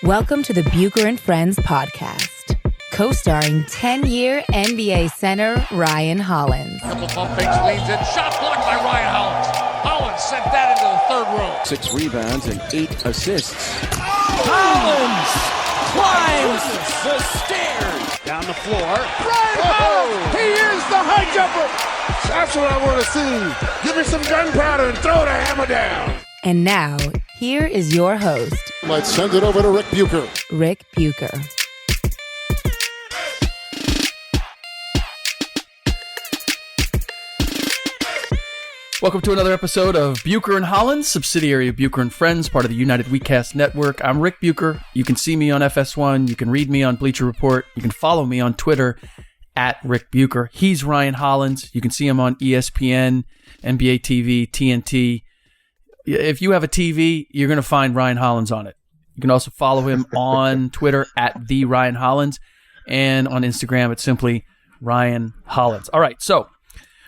Welcome to the Bucher and Friends podcast, co-starring 10-year NBA center Ryan Hollins. Couple pump fakes, leans in, shot blocked by Ryan Hollins. Hollins sent that into the third row. 6 rebounds and 8 assists. Hollins climbs the stairs. Down the floor. Ryan Hollins! He is the high jumper! That's what I want to see. Give me some gunpowder and throw the hammer down. And now, here is your host, Let's send it over to Ric Bucher. Ric Bucher. Welcome to another episode of Bucher and Hollins, subsidiary of Bucher and Friends, part of the United WeCast Network. I'm Ric Bucher. You can see me on FS1. You can read me on Bleacher Report. You can follow me on Twitter at Ric Bucher. He's Ryan Hollins. You can see him on ESPN, NBA TV, TNT. If you have a TV, you're going to find Ryan Hollins on it. You can also follow him on Twitter at the Ryan Hollins, and on Instagram it's simply Ryan Hollins. All right, so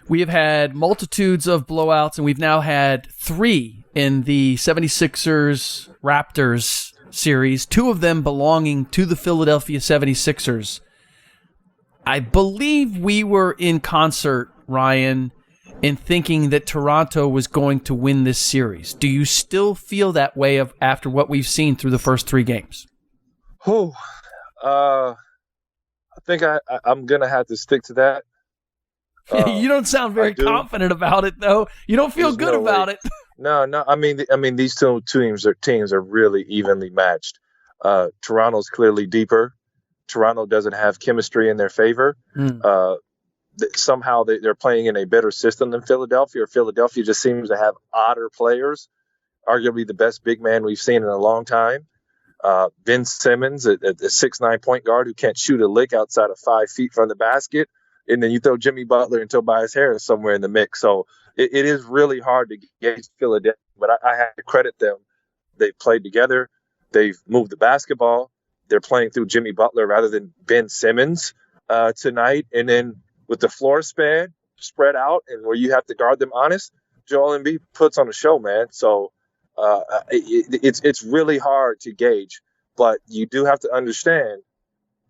we have had multitudes of blowouts, and we've now had 3 in the 76ers Raptors series, 2 of them belonging to the Philadelphia 76ers. I believe we were in concert, Ryan, in thinking that Toronto was going to win this series. Do you still feel that way after what we've seen through the first 3 games? I think I'm going to have to stick to that. You don't sound very confident about it, though. You don't feel good about it. No. I mean, these two teams are really evenly matched. Toronto's clearly deeper. Toronto doesn't have chemistry in their favor. Somehow they're playing in a better system than Philadelphia, or Philadelphia just seems to have odder players. Arguably the best big man we've seen in a long time. Ben Simmons, a 6'9" point guard who can't shoot a lick outside of 5 feet from the basket. And then you throw Jimmy Butler and Tobias Harris somewhere in the mix. So it is really hard to gauge Philadelphia, but I have to credit them. They've played together. They've moved the basketball. They're playing through Jimmy Butler rather than Ben Simmons tonight. And then with the floor spread out and where you have to guard them honest, Joel Embiid puts on a show, man. So it's really hard to gauge. But you do have to understand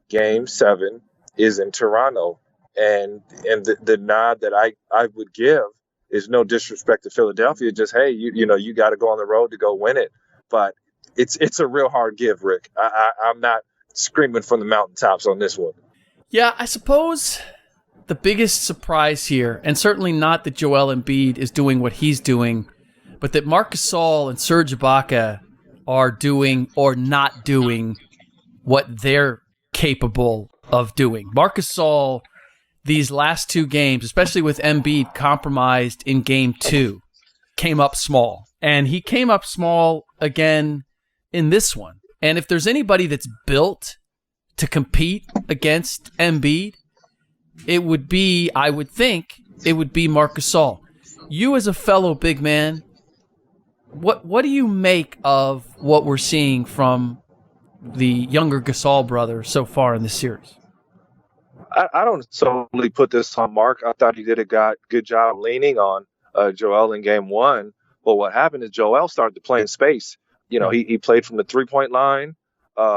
Game 7 is in Toronto. And the nod that I would give is no disrespect to Philadelphia. Just, hey, you got to go on the road to go win it. But it's a real hard give, Rick. I'm not screaming from the mountaintops on this one. Yeah, I suppose the biggest surprise here, and certainly not that Joel Embiid is doing what he's doing, but that Marc Gasol and Serge Ibaka are doing or not doing what they're capable of doing. Marc Gasol, these last 2 games, especially with Embiid compromised in Game 2, came up small. And he came up small again in this one. And if there's anybody that's built to compete against Embiid, it would be, I would think, it would be Marc Gasol. You as a fellow big man, what do you make of what we're seeing from the younger Gasol brother so far in this series? I don't solely put this on Mark. I thought he did a good job leaning on Joel in Game 1. But what happened is Joel started to play in space. He played from the 3-point line.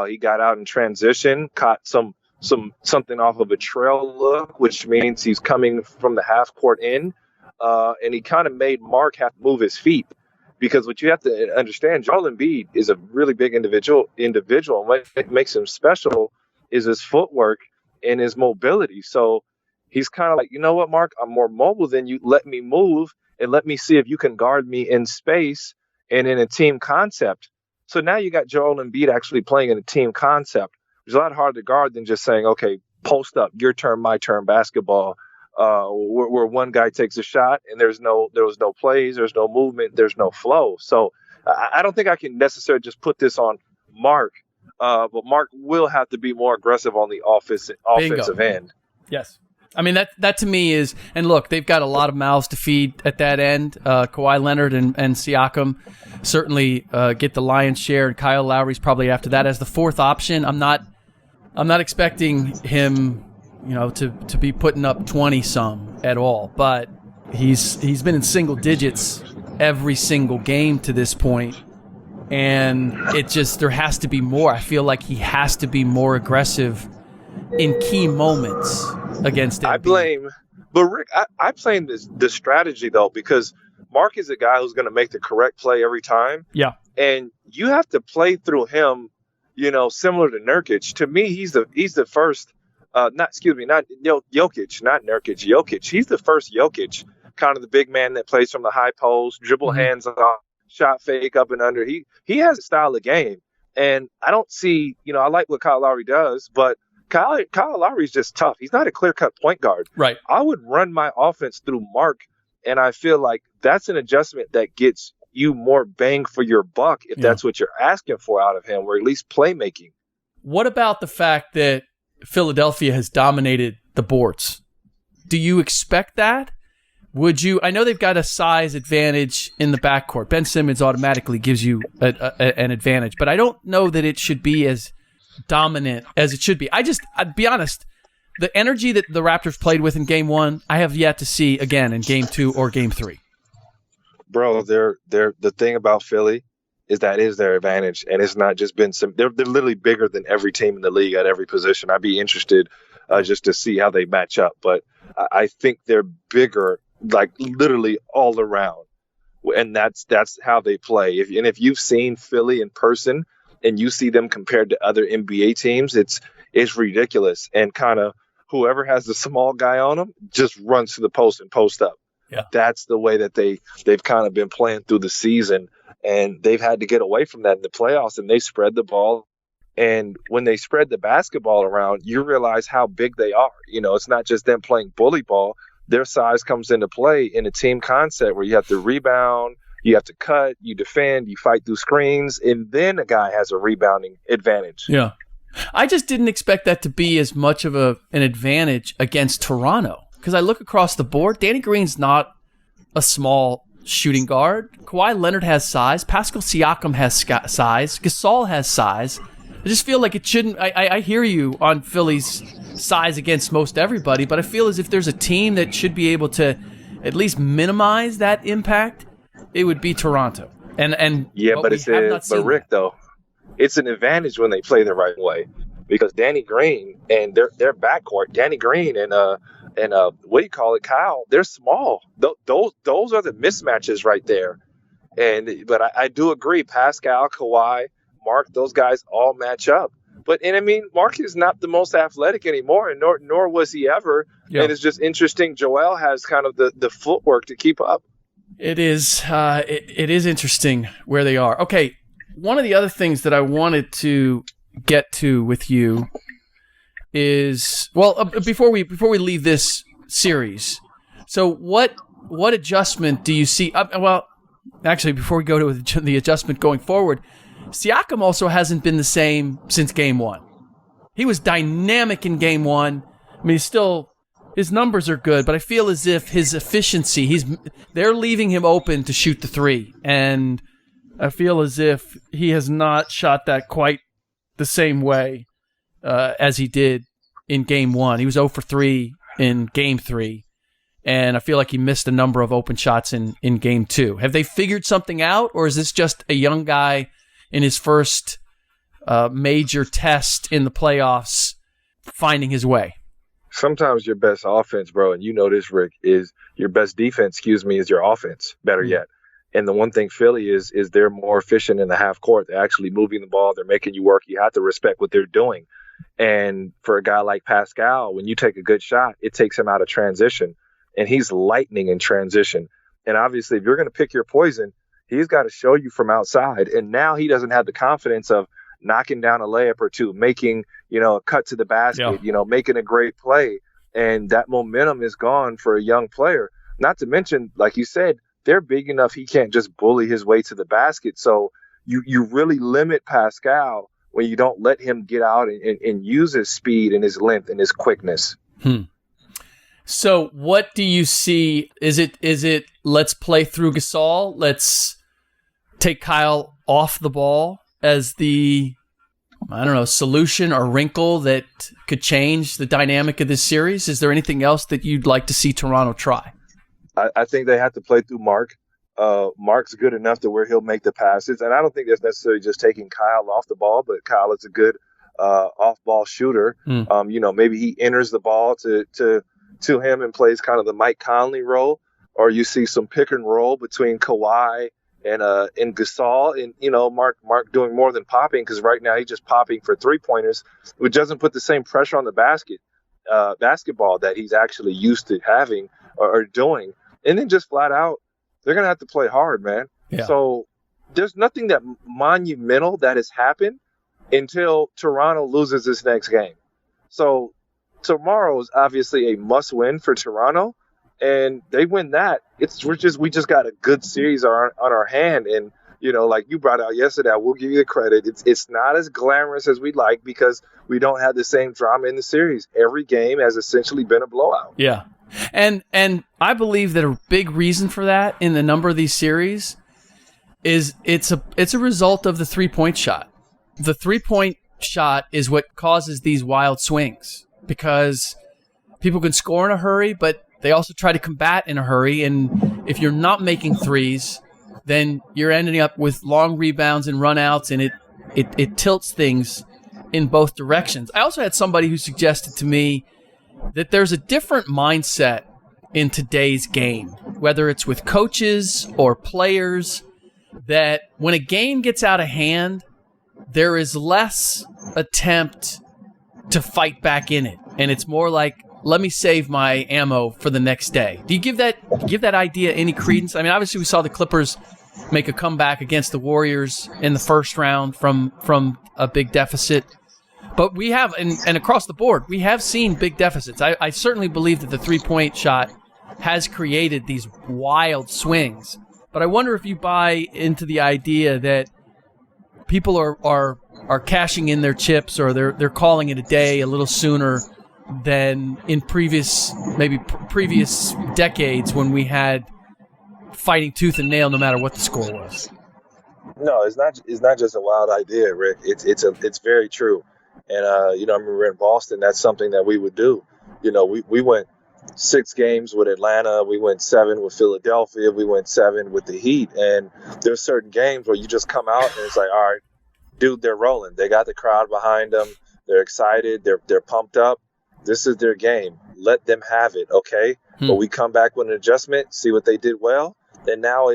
He got out in transition, caught something off of a trail look, which means he's coming from the half court in. And he kind of made Mark have to move his feet, because what you have to understand, Joel Embiid is a really big individual. What makes him special is his footwork and his mobility. So he's kind of like, you know what, Mark, I'm more mobile than you. Let me move and let me see if you can guard me in space and in a team concept. So now you got Joel Embiid actually playing in a team concept. It's a lot harder to guard than just saying, okay, post up, your turn, my turn basketball, where one guy takes a shot and there was no plays, there's no movement, there's no flow. So I don't think I can necessarily just put this on Mark. But Mark will have to be more aggressive on the offensive end. Yes. I mean, that to me is, and look, they've got a lot of mouths to feed at that end. Kawhi Leonard and Siakam certainly get the lion's share, and Kyle Lowry's probably after that as the 4th option. I'm not expecting him, to be putting up 20-some at all, but he's been in single digits every single game to this point. And there has to be more. I feel like he has to be more aggressive in key moments against Embiid. But Rick, I blame the strategy though, because Mark is a guy who's going to make the correct play every time. Yeah. And you have to play through him, similar to Nurkic. To me, he's the first, not Jokic, not Nurkic, Jokic. He's the first Jokic, kind of the big man that plays from the high post, dribble hands off, shot fake up and under. He has a style of game. And I don't see, I like what Kyle Lowry does, but Kyle Lowry's just tough. He's not a clear-cut point guard. Right. I would run my offense through Mark, and I feel like that's an adjustment that gets you more bang for your buck if that's what you're asking for out of him, or at least playmaking. What about the fact that Philadelphia has dominated the boards? Do you expect that? Would you? I know they've got a size advantage in the backcourt. Ben Simmons automatically gives you an advantage, but I don't know that it should be as dominant as it should be. I'd be honest, the energy that the Raptors played with in Game 1, I have yet to see again in Game 2 or Game 3. Bro, the thing about Philly is that is their advantage, and it's not just been some. They're literally bigger than every team in the league at every position. I'd be interested just to see how they match up, but I think they're bigger, like literally all around, and that's how they play. If you've seen Philly in person and you see them compared to other NBA teams, it's ridiculous. And kind of whoever has the small guy on them just runs to the post and post up. Yeah. That's the way that they've kind of been playing through the season, and they've had to get away from that in the playoffs, and they spread the ball. And when they spread the basketball around, you realize how big they are. It's not just them playing bully ball. Their size comes into play in a team concept where you have to rebound, you have to cut, you defend, you fight through screens, and then a guy has a rebounding advantage. Yeah. I just didn't expect that to be as much of an advantage against Toronto, because I look across the board. Danny Green's not a small shooting guard. Kawhi Leonard has size. Pascal Siakam has size. Gasol has size. I just feel like it shouldn't. I hear you on Philly's size against most everybody, but I feel as if there's a team that should be able to at least minimize that impact, it would be Toronto. And yeah, but Rick, though, it's an advantage when they play the right way, because Danny Green and their backcourt, Danny Green and what do you call it, Kyle? They're small. Those are the mismatches right there. But I do agree, Pascal, Kawhi, Mark, those guys all match up. Mark is not the most athletic anymore, and nor was he ever. Yeah. And it's just interesting. Joel has kind of the footwork to keep up. It is. It is interesting where they are. Okay, one of the other things that I wanted to get to with you is, before we leave this series. So what adjustment do you see? Actually, before we go to the adjustment going forward, Siakam also hasn't been the same since Game 1. He was dynamic in Game 1. I mean, his numbers are good, but I feel as if his efficiency, they're leaving him open to shoot the three, and I feel as if he has not shot that quite the same way as he did in Game 1. He was 0 for 3 in Game 3, and I feel like he missed a number of open shots in Game 2. Have they figured something out, or is this just a young guy in his first major test in the playoffs finding his way? Sometimes your best offense, bro, and you know this, Rick, is your best defense, is your offense, better yet. And the one thing Philly is they're more efficient in the half court. They're actually moving the ball. They're making you work. You have to respect what they're doing. And for a guy like Pascal, when you take a good shot, it takes him out of transition. And he's lightning in transition. And obviously, if you're going to pick your poison, he's got to show you from outside. And now he doesn't have the confidence of knocking down a layup or two, making, a cut to the basket, making a great play. And that momentum is gone for a young player. Not to mention, like you said, they're big enough he can't just bully his way to the basket. So you really limit Pascal when you don't let him get out and use his speed and his length and his quickness. So what do you see? Is it let's play through Gasol? Let's take Kyle off the ball as the, solution or wrinkle that could change the dynamic of this series? Is there anything else that you'd like to see Toronto try? I think they have to play through Mark. Mark's good enough to where he'll make the passes. And I don't think that's necessarily just taking Kyle off the ball, but Kyle is a good off-ball shooter. Maybe he enters the ball to him and plays kind of the Mike Conley role, or you see some pick and roll between Kawhi and Gasol, and Mark doing more than popping, because right now he's just popping for 3-pointers, which doesn't put the same pressure on the basketball that he's actually used to having or doing. And then just flat out, they're gonna have to play hard, man. Yeah. So there's nothing that monumental that has happened until Toronto loses this next game. So tomorrow is obviously a must-win for Toronto, and they win that. We just got a good series on our hand, and like you brought out yesterday, I will give you the credit. It's not as glamorous as we'd like because we don't have the same drama in the series. Every game has essentially been a blowout. Yeah, and I believe that a big reason for that in the number of these series is it's a result of the 3-point shot. The 3-point shot is what causes these wild swings, because people can score in a hurry, but they also try to combat in a hurry. And if you're not making threes, then you're ending up with long rebounds and runouts, and it tilts things in both directions. I also had somebody who suggested to me that there's a different mindset in today's game, whether it's with coaches or players, that when a game gets out of hand, there is less attempt to fight back in it. And it's more like, let me save my ammo for the next day. Do you give that idea any credence? I mean, obviously we saw the Clippers make a comeback against the Warriors in the first round from a big deficit. But we have, and across the board, we have seen big deficits. I certainly believe that the 3-point shot has created these wild swings. But I wonder if you buy into the idea that people are cashing in their chips, or they're calling it a day a little sooner than in previous decades when we had fighting tooth and nail no matter what the score was. No, it's not just a wild idea, Rick. It's very true. And I remember in Boston, that's something that we would do. We went 6 games with Atlanta, we went 7 with Philadelphia, we went 7 with the Heat, and there's certain games where you just come out and it's like, all right, dude, they're rolling. They got the crowd behind them. They're excited. They're pumped up. This is their game. Let them have it, okay? But we come back with an adjustment, see what they did well, and now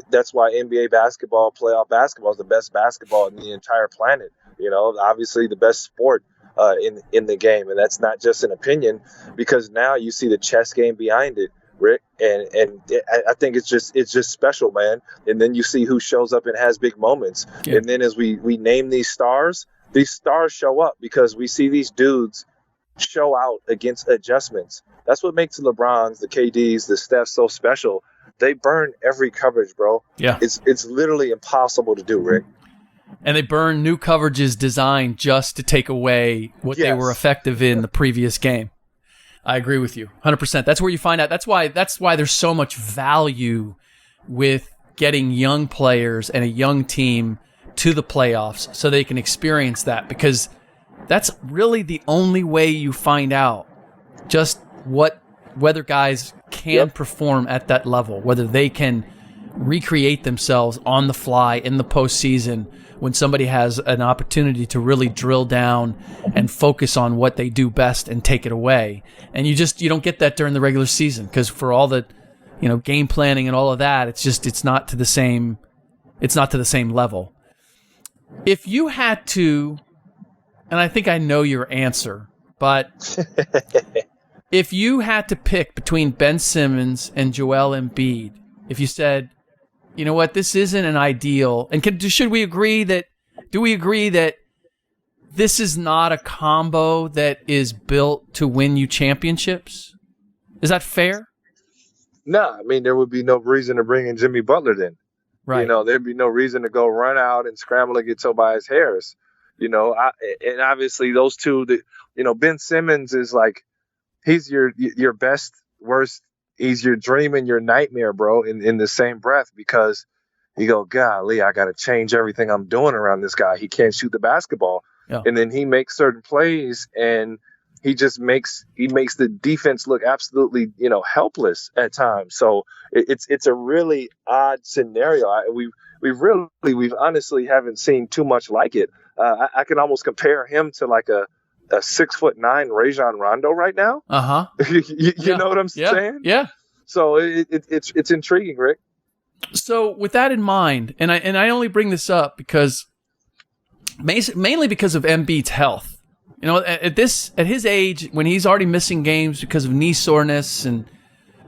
that's why NBA basketball, playoff basketball, is the best basketball in the entire planet. Obviously the best sport in the game, and that's not just an opinion, because now you see the chess game behind it, Rick, and I think it's just special, man. And then you see who shows up and has big moments, and then as we name these stars show up because we see these dudes show out against adjustments. That's what makes the LeBrons, the KDs, the Stephs so special. They burn every coverage, bro. Yeah, it's literally impossible to do, Rick. And they burn new coverages designed just to take away what they were effective in the previous game. I agree with you 100%. That's where you find out. That's why there's so much value with getting young players and a young team to the playoffs so they can experience that, because that's really the only way you find out just whether guys can perform at that level, whether they can recreate themselves on the fly in the postseason when somebody has an opportunity to really drill down and focus on what they do best and take it away. And you don't get that during the regular season, because for all the game planning and all of that, it's not to the same level. If you had to, and I think I know your answer, but if you had to pick between Ben Simmons and Joel Embiid, if you said, you know what, this isn't an ideal, and do we agree that this is not a combo that is built to win you championships? Is that fair? No, I mean, there would be no reason to bring in Jimmy Butler then. Right. There'd be no reason to go run out and scramble and get Tobias Harris. And obviously those two, Ben Simmons is like, he's your best, worst, he's your dream and your nightmare, bro, in the same breath, because you go, golly, I got to change everything I'm doing around this guy. He can't shoot the basketball. Yeah. And then he makes certain plays and he just makes the defense look absolutely, helpless at times. So it's a really odd scenario. We've honestly haven't seen too much like it. I can almost compare him to like a 6'9" Rajon Rondo right now. You know what I'm saying? Yeah. So it's intriguing, Rick. So with that in mind, and I only bring this up because mainly because of Embiid's health. At his age, when he's already missing games because of knee soreness and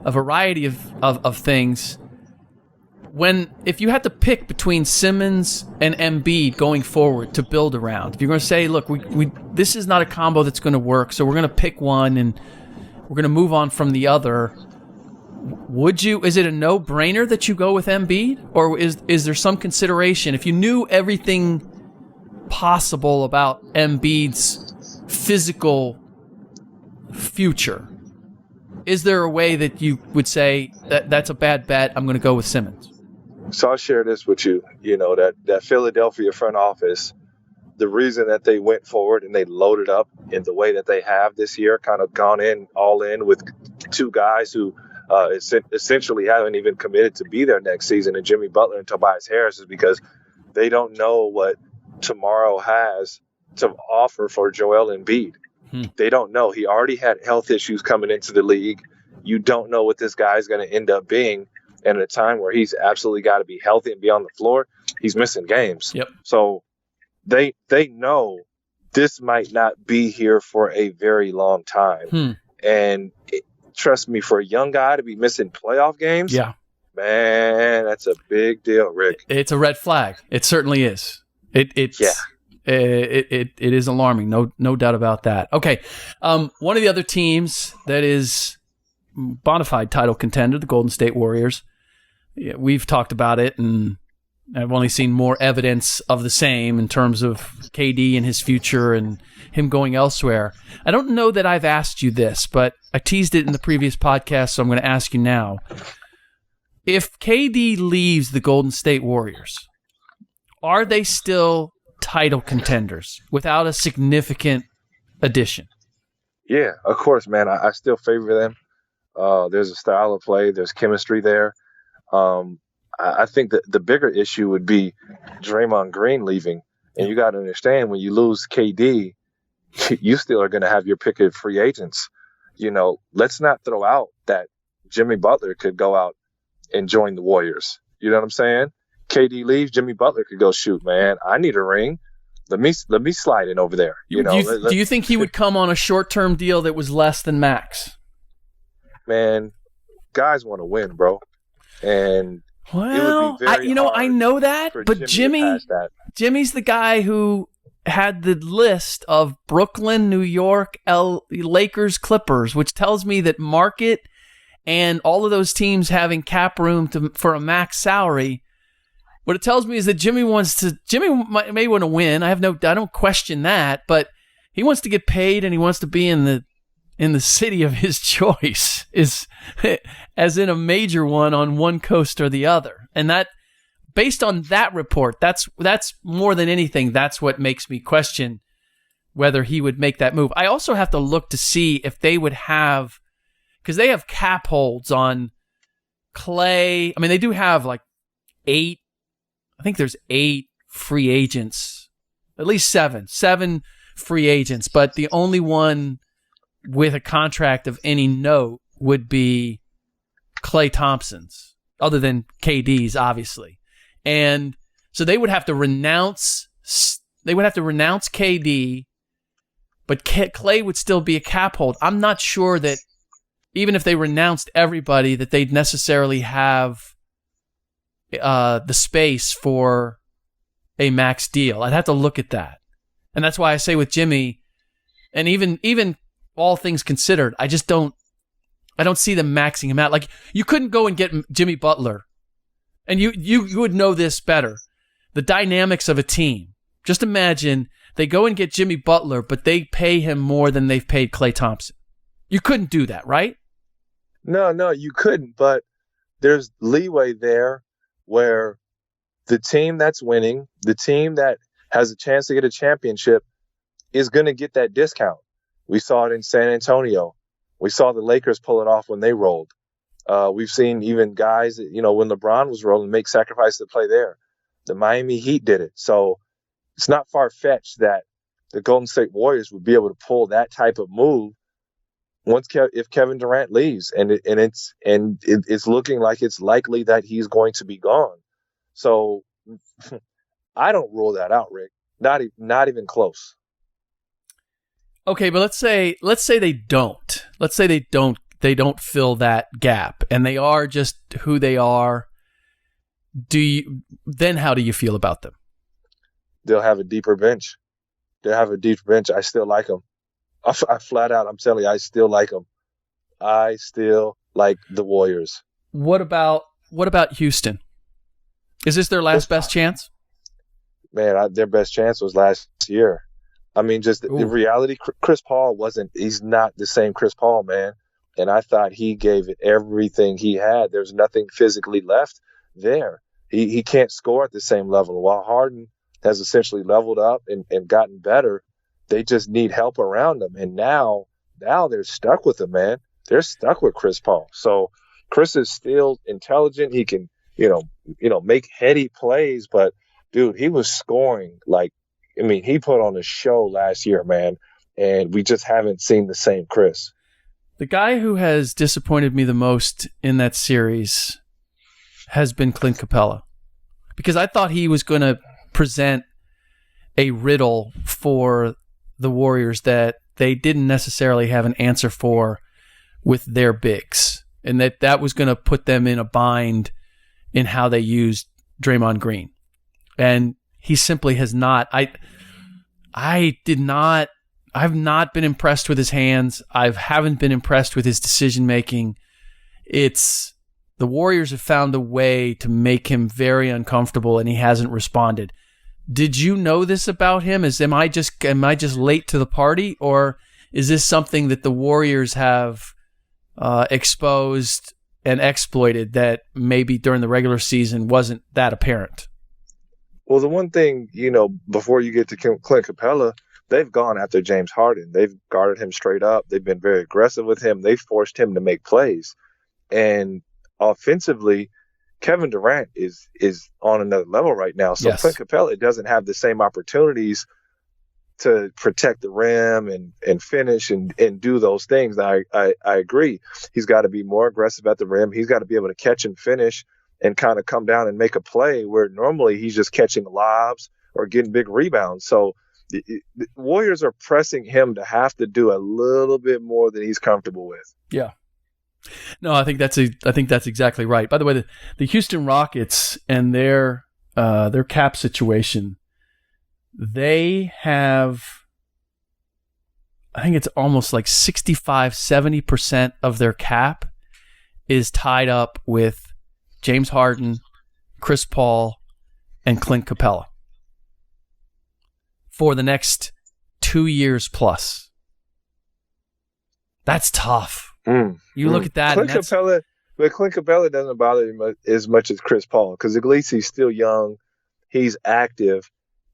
a variety of things, if you had to pick between Simmons and Embiid going forward to build around, if you're going to say, look, this is not a combo that's going to work, so we're going to pick one and we're going to move on from the other. Is it a no-brainer that you go with Embiid, or is there some consideration if you knew everything possible about Embiid's physical future? Is there a way that you would say that's a bad bet, I'm going to go with Simmons? So I'll share this with you. That Philadelphia front office, the reason that they went forward and they loaded up in the way that they have this year, kind of gone all in with two guys who essentially haven't even committed to be there next season, and Jimmy Butler and Tobias Harris, is because they don't know what tomorrow has to offer for Joel Embiid. They don't know. He already had health issues coming into the league. You don't know what this guy is going to end up being. And at a time where he's absolutely got to be healthy and be on the floor, he's missing games. Yep. So they know this might not be here for a very long time. And trust me, for a young guy to be missing playoff games, man, that's a big deal, Rick. It's a red flag. It certainly is. It is alarming. No doubt about that. Okay. One of the other teams that is bona fide title contender, the Golden State Warriors. Yeah, we've talked about it, and I've only seen more evidence of the same in terms of KD and his future and him going elsewhere. I don't know that I've asked you this, but I teased it in the previous podcast, so I'm going to ask you now. If KD leaves the Golden State Warriors, are they still title contenders without a significant addition? Yeah, of course, man. I still favor them. There's a style of play. There's chemistry there. I think that the bigger issue would be Draymond Green leaving. And you got to understand, when you lose KD, you still are going to have your pick of free agents. Let's not throw out that Jimmy Butler could go out and join the Warriors. You know what I'm saying? KD leaves, Jimmy Butler could go, shoot, man, I need a ring. Let me slide in over there. Do you think he would come on a short-term deal that was less than max? Man, guys want to win, bro. And well, I know that, but Jimmy's the guy who had the list of Brooklyn, New York, Lakers, Clippers, which tells me that market and all of those teams having cap room for a max salary. What it tells me is that Jimmy may want to win. I don't question that, but he wants to get paid and he wants to be in the city of his choice, as in a major one on one coast or the other. And that, based on that report, that's more than anything, that's what makes me question whether he would make that move. I also have to look to see if they would have, because they have cap holds on Clay. I mean, they do have like 8. I think there's 8 free agents, at least 7 free agents, but the only one with a contract of any note would be Klay Thompson's, other than KD's, obviously. And so they would have to renounce KD, but Klay would still be a cap hold. I'm not sure that even if they renounced everybody, that they'd necessarily have the space for a max deal. I'd have to look at that. And that's why I say with Jimmy, and even all things considered, I don't see them maxing him out. Like, you couldn't go and get Jimmy Butler, and you would know this better. The dynamics of a team. Just imagine they go and get Jimmy Butler, but they pay him more than they've paid Klay Thompson. You couldn't do that, right? No, you couldn't. But there's leeway there where the team that's winning, the team that has a chance to get a championship, is going to get that discount. We saw it in San Antonio. We saw the Lakers pull it off when they rolled. We've seen even guys that, when LeBron was rolling, make sacrifices to play there. The Miami Heat did it. So it's not far-fetched that the Golden State Warriors would be able to pull that type of move if Kevin Durant leaves, and it's looking like it's likely that he's going to be gone. So I don't rule that out, Rick. Not even close. Okay, but let's say they don't. Let's say they don't fill that gap, and they are just who they are. Then how do you feel about them? They'll have a deeper bench. I still like them. I flat out, I'm telling you, I still like them. I still like the Warriors. What about Houston? Is this their last best chance? Man, their best chance was last year. I mean, just the reality, Chris Paul he's not the same Chris Paul, man. And I thought he gave it everything he had. There's nothing physically left there. He can't score at the same level. While Harden has essentially leveled up and gotten better, they just need help around him. And now they're stuck with him, man. They're stuck with Chris Paul. So Chris is still intelligent. He can, make heady plays. But, dude, he was scoring he put on a show last year, man. And we just haven't seen the same Chris. The guy who has disappointed me the most in that series has been Clint Capella. Because I thought he was going to present a riddle for the Warriors that they didn't necessarily have an answer for with their bigs, and that was going to put them in a bind in how they used Draymond Green. And he simply has not. I've not been impressed with his hands. I haven't been impressed with his decision making. It's the Warriors have found a way to make him very uncomfortable, and he hasn't responded. Did you know this about him? Am I just late to the party, or is this something that the Warriors have exposed and exploited that maybe during the regular season wasn't that apparent? Well, the one thing, before you get to Clint Capella, they've gone after James Harden. They've guarded him straight up. They've been very aggressive with him. They've forced him to make plays. And offensively, Kevin Durant is on another level right now. So yes. Clint Capella doesn't have the same opportunities to protect the rim and finish and do those things. I agree. He's got to be more aggressive at the rim. He's got to be able to catch and finish and kind of come down and make a play where normally he's just catching lobs or getting big rebounds. So the Warriors are pressing him to have to do a little bit more than he's comfortable with. Yeah. No, I think that's exactly right. By the way, the Houston Rockets and their cap situation, they have, I think it's almost like 65-70% of their cap is tied up with James Harden, Chris Paul, and Clint Capella for the next 2 years plus. That's tough. You look at that. Clint Capella doesn't bother me as much as Chris Paul because at least he's still young, he's active,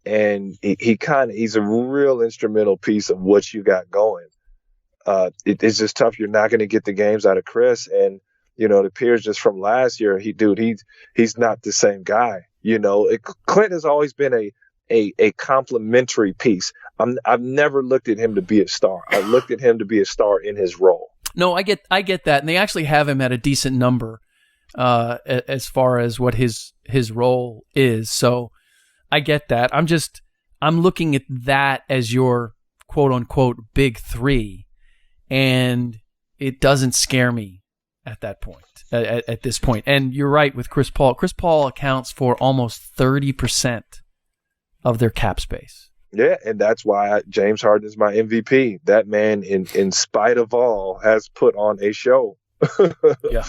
and he's a real instrumental piece of what you got going. It's just tough. You're not going to get the games out of Chris, and it appears just from last year, he's not the same guy. Clint has always been a complementary piece. I've never looked at him to be a star. I've looked at him to be a star in his role. No, I get that, and they actually have him at a decent number as far as what his role is. So I get that. I'm looking at that as your quote unquote big three, and it doesn't scare me at that point. At this point, and you're right with Chris Paul. Chris Paul accounts for almost 30% of their cap space. Yeah, and that's why James Harden is my MVP. That man, in spite of all, has put on a show. Yeah.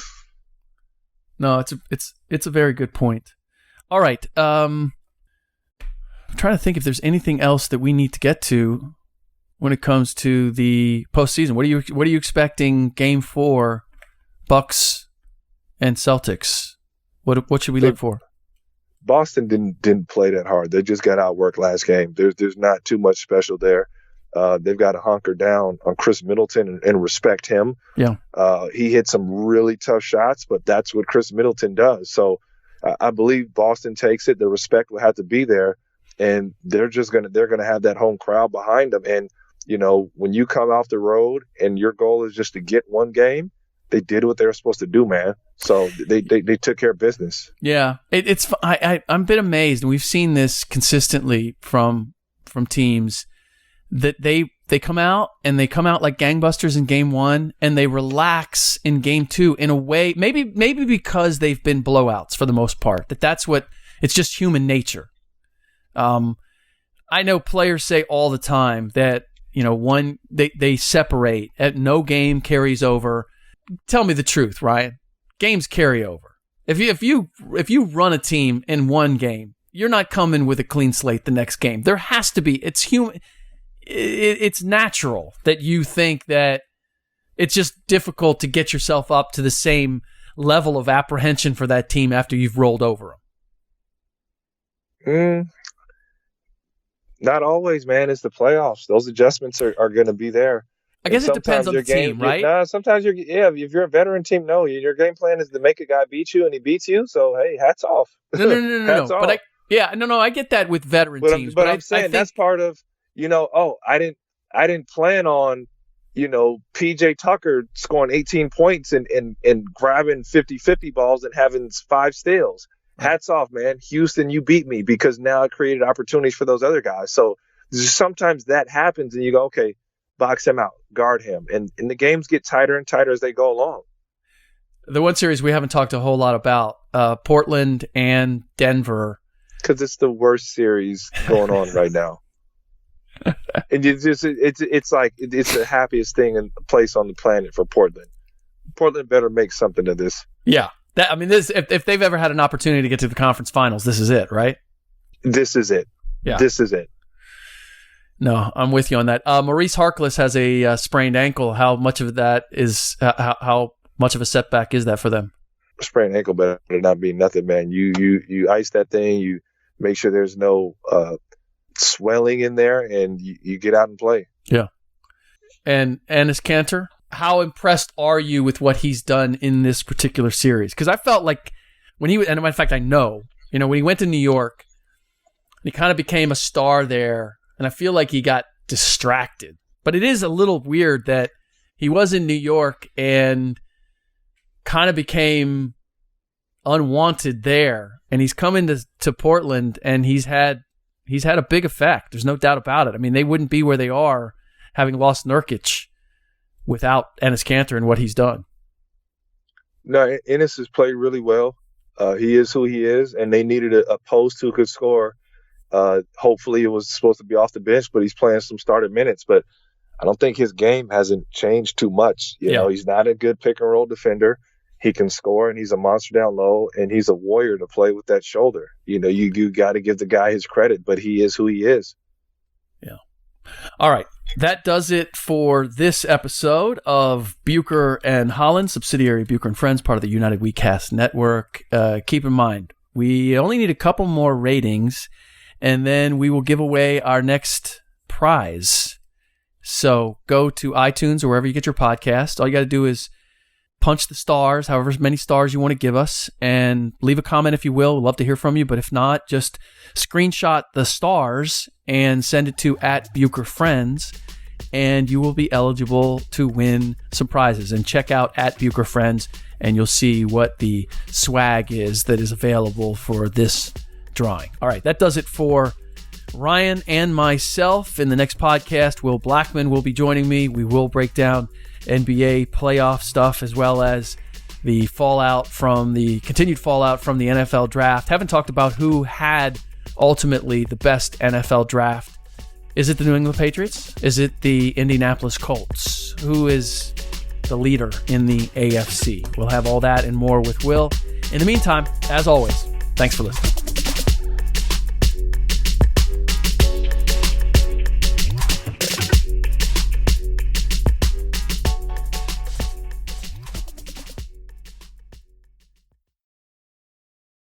No, it's a very good point. All right. I'm trying to think if there's anything else that we need to get to when it comes to the postseason. What are you expecting Game 4, Bucks and Celtics? What should we look for? Boston didn't play that hard. They just got outworked last game. There's not too much special there. They've got to hunker down on Chris Middleton and respect him. Yeah. He hit some really tough shots, but that's what Chris Middleton does. So I believe Boston takes it. The respect will have to be there, and they're going to have that home crowd behind them. And, when you come off the road and your goal is just to get one game, they did what they were supposed to do, man. So they took care of business. Yeah. I'm a bit amazed, and we've seen this consistently from teams, that they come out like gangbusters in game one, and they relax in game two in a way, maybe because they've been blowouts for the most part, it's just human nature. I know players say all the time that, they separate, no game carries over. Tell me the truth, Ryan. Games carry over. If you run a team in one game, you're not coming with a clean slate the next game. There has to be. It's human. It's natural that you think that it's just difficult to get yourself up to the same level of apprehension for that team after you've rolled over them. Not always, man. It's the playoffs. Those adjustments are going to be there. I guess it depends on the team, right? Sometimes if you're a veteran team, your game plan is to make a guy beat you, and he beats you. So hey, hats off. No. Hats off. But I get that with veteran teams. But I'm saying that's part of, I didn't plan on, PJ Tucker scoring 18 points and grabbing 50-50 balls and having 5 steals. Hats off, man. Houston, you beat me, because now I created opportunities for those other guys. So sometimes that happens, and you go, okay, box him out, guard him. And the games get tighter and tighter as they go along. The one series we haven't talked a whole lot about, Portland and Denver. Because it's the worst series going on right now. And it's the happiest thing in place on the planet for Portland. Portland better make something of this. Yeah. This if they've ever had an opportunity to get to the conference finals, this is it, right? This is it. Yeah. This is it. No, I'm with you on that. Maurice Harkless has a sprained ankle. How much of that is how much of a setback is that for them? Sprained ankle better not be nothing, man. You ice that thing. You make sure there's no swelling in there, and you get out and play. Yeah. And Enes Kanter, how impressed are you with what he's done in this particular series? Because I felt like when he, and in fact I know, when he went to New York, he kind of became a star there, and I feel like he got distracted. But it is a little weird that he was in New York and kind of became unwanted there, and he's coming to Portland, and he's had a big effect. There's no doubt about it. They wouldn't be where they are having lost Nurkic without Enes Kanter and what he's done. No, Enes has played really well. He is who he is, and they needed a post who could score. Hopefully it was supposed to be off the bench, but he's playing some started minutes. But I don't think his game hasn't changed too much. He's not a good pick and roll defender. He can score, and he's a monster down low, and he's a warrior to play with that shoulder. You got to give the guy his credit, but he is who he is. Yeah. All right. That does it for this episode of Bucher and Holland, subsidiary Bucher and Friends, part of the United WeCast Network. Keep in mind, we only need a couple more ratings, and then we will give away our next prize. So go to iTunes or wherever you get your podcast. All you got to do is punch the stars, however many stars you want to give us, and leave a comment if you will. We'd love to hear from you, but if not, just screenshot the stars and send it to @BucherFriends, and you will be eligible to win some prizes. And check out @BucherFriends, and you'll see what the swag is that is available for this drawing. All right, that does it for Ryan and myself. In the next podcast, Will Blackman will be joining me. We will break down NBA playoff stuff, as well as the continued fallout from the NFL draft. Haven't talked about who had ultimately the best NFL draft. Is it the New England Patriots? Is it the Indianapolis Colts? Who is the leader in the AFC? We'll have all that and more with Will. In the meantime, as always, thanks for listening.